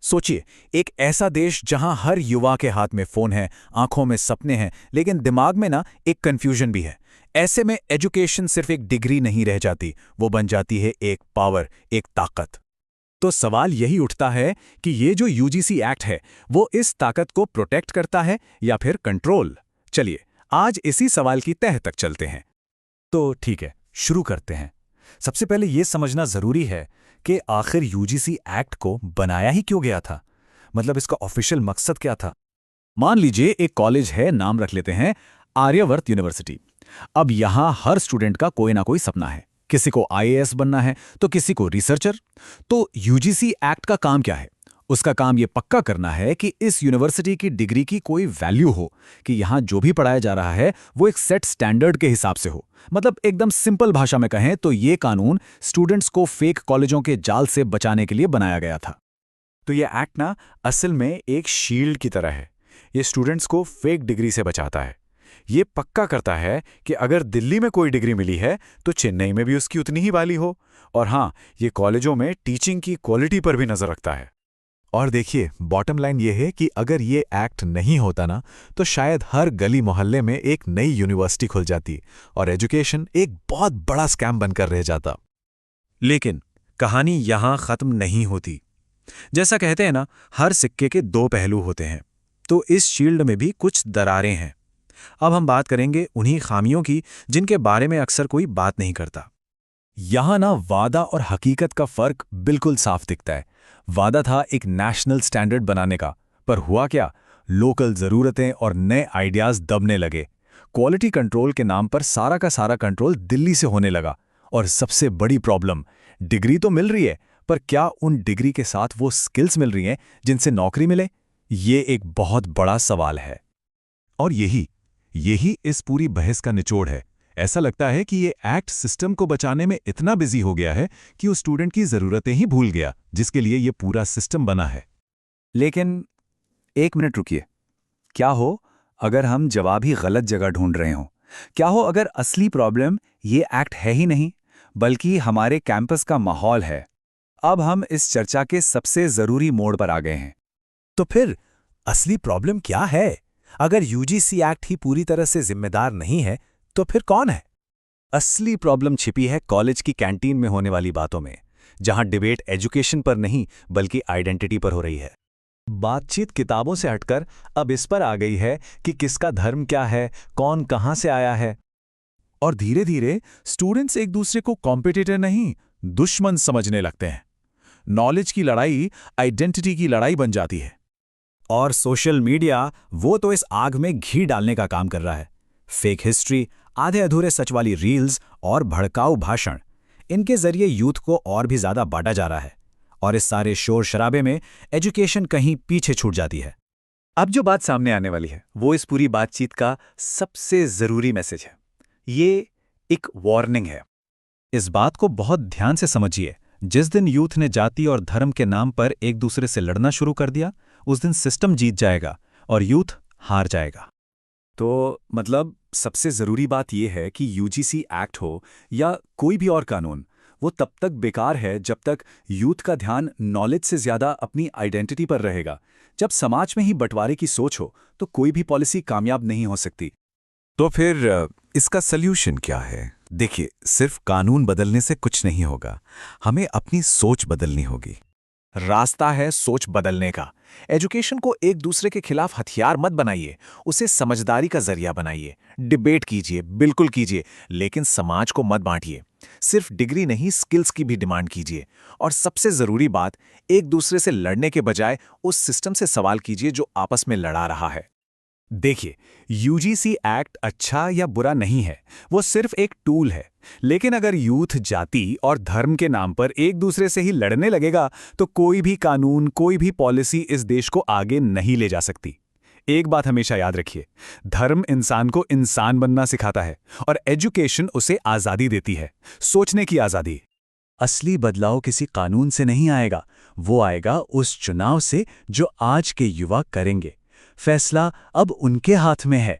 सोचिए, एक ऐसा देश जहां हर युवा के हाथ में फोन है, आंखों में सपने हैं, लेकिन दिमाग में ना एक कंफ्यूजन भी है। ऐसे में एजुकेशन सिर्फ एक डिग्री नहीं रह जाती, वो बन जाती है एक पावर, एक ताकत। तो सवाल यही उठता है कि ये जो यूजीसी एक्ट है, वो इस ताकत को प्रोटेक्ट करता है या फिर कंट्रोल? चलिए, आज इसी सवाल की तह तक चलते हैं। तो ठीक है, शुरू करते हैं। सबसे पहले ये समझना जरूरी है कि आखिर यूजीसी एक्ट को बनाया ही क्यों गया था। मतलब इसका ऑफिशियल मकसद क्या था। मान लीजिए एक कॉलेज है, नाम रख लेते हैं आर्यवर्त यूनिवर्सिटी। अब यहां हर स्टूडेंट का कोई ना कोई सपना है। किसी को आईएएस बनना है तो किसी को रिसर्चर। तो यूजीसी एक्ट का काम क्या है? उसका काम यह पक्का करना है कि इस यूनिवर्सिटी की डिग्री की कोई वैल्यू हो, कि यहां जो भी पढ़ाया जा रहा है वो एक सेट स्टैंडर्ड के हिसाब से हो। मतलब एकदम सिंपल भाषा में कहें तो ये कानून स्टूडेंट्स को फेक कॉलेजों के जाल से बचाने के लिए बनाया गया था। तो ये एक्ट ना असल में एक शील्ड की तरह है। ये स्टूडेंट्स को फेक डिग्री से बचाता है। ये पक्का करता है कि अगर दिल्ली में कोई डिग्री मिली है तो चेन्नई में भी उसकी उतनी ही वाली हो। और हाँ, ये कॉलेजों में टीचिंग की क्वालिटी पर भी नजर रखता है। और देखिए, बॉटम लाइन ये है कि अगर ये एक्ट नहीं होता ना, तो शायद हर गली मोहल्ले में एक नई यूनिवर्सिटी खुल जाती और एजुकेशन एक बहुत बड़ा स्कैम बनकर रह जाता। लेकिन कहानी यहां खत्म नहीं होती। जैसा कहते हैं ना, हर सिक्के के दो पहलू होते हैं। तो इस शील्ड में भी कुछ दरारें हैं। अब हम बात करेंगे उन्हीं खामियों की जिनके बारे में अक्सर कोई बात नहीं करता। यहां ना वादा और हकीकत का फर्क बिल्कुल साफ दिखता है। वादा था एक नेशनल स्टैंडर्ड बनाने का, पर हुआ क्या? लोकल जरूरतें और नए आइडियाज दबने लगे। क्वालिटी कंट्रोल के नाम पर सारा का सारा कंट्रोल दिल्ली से होने लगा। और सबसे बड़ी प्रॉब्लम, डिग्री तो मिल रही है, पर क्या उन डिग्री के साथ वो स्किल्स मिल रही हैं जिनसे नौकरी मिले? ये एक बहुत बड़ा सवाल है। और यही इस पूरी बहस का निचोड़ है। ऐसा लगता है कि ये एक्ट सिस्टम को बचाने में इतना बिजी हो गया है कि वो स्टूडेंट की जरूरतें ही भूल गया, जिसके लिए ये पूरा सिस्टम बना है। लेकिन एक मिनट रुकिए। क्या हो अगर हम जवाब ही गलत जगह ढूंढ रहे हों? क्या हो अगर असली प्रॉब्लम ये एक्ट है ही नहीं, बल्कि हमारे कैंपस का माहौल है? अब हम इस चर्चा के सबसे जरूरी मोड़ पर आ गए हैं। तो फिर असली प्रॉब्लम क्या है? अगर यूजीसी एक्ट ही पूरी तरह से जिम्मेदार नहीं है, तो फिर कौन है? असली प्रॉब्लम छिपी है कॉलेज की कैंटीन में होने वाली बातों में, जहां डिबेट एजुकेशन पर नहीं बल्कि आइडेंटिटी पर हो रही है। बातचीत किताबों से हटकर अब इस पर आ गई है कि किसका धर्म क्या है, कौन कहां से आया है। और धीरे धीरे स्टूडेंट्स एक दूसरे को कॉम्पिटिटर नहीं, दुश्मन समझने लगते हैं। नॉलेज की लड़ाई आइडेंटिटी की लड़ाई बन जाती है। और सोशल मीडिया वो तो इस आग में घी डालने का काम कर रहा है। फेक हिस्ट्री, आधे अधूरे सच वाली रील्स और भड़काऊ भाषण, इनके जरिए यूथ को और भी ज्यादा बांटा जा रहा है। और इस सारे शोर शराबे में एजुकेशन कहीं पीछे छूट जाती है। अब जो बात सामने आने वाली है वो इस पूरी बातचीत का सबसे जरूरी मैसेज है। ये एक वार्निंग है। इस बात को बहुत ध्यान से समझिए। जिस दिन यूथ ने जाति और धर्म के नाम पर एक दूसरे से लड़ना शुरू कर दिया, उस दिन सिस्टम जीत जाएगा और यूथ हार जाएगा। तो मतलब सबसे जरूरी बात यह है कि यूजीसी एक्ट हो या कोई भी और कानून, वो तब तक बेकार है जब तक यूथ का ध्यान नॉलेज से ज्यादा अपनी आइडेंटिटी पर रहेगा। जब समाज में ही बंटवारे की सोच हो तो कोई भी पॉलिसी कामयाब नहीं हो सकती। तो फिर इसका सल्यूशन क्या है? देखिए, सिर्फ कानून बदलने से कुछ नहीं होगा। हमें अपनी सोच बदलनी होगी। रास्ता है सोच बदलने का। एजुकेशन को एक दूसरे के खिलाफ हथियार मत बनाइए, उसे समझदारी का जरिया बनाइए। डिबेट कीजिए, बिल्कुल कीजिए, लेकिन समाज को मत बांटिए। सिर्फ डिग्री नहीं, स्किल्स की भी डिमांड कीजिए। और सबसे जरूरी बात, एक दूसरे से लड़ने के बजाय उस सिस्टम से सवाल कीजिए जो आपस में लड़ा रहा है। देखिए, यूजीसी एक्ट अच्छा या बुरा नहीं है, वो सिर्फ एक टूल है। लेकिन अगर यूथ जाति और धर्म के नाम पर एक दूसरे से ही लड़ने लगेगा तो कोई भी कानून, कोई भी पॉलिसी इस देश को आगे नहीं ले जा सकती। एक बात हमेशा याद रखिए, धर्म इंसान को इंसान बनना सिखाता है और एजुकेशन उसे आजादी देती है, सोचने की आजादी। असली बदलाव किसी कानून से नहीं आएगा, वो आएगा उस चुनाव से जो आज के युवा करेंगे। फैसला अब उनके हाथ में है।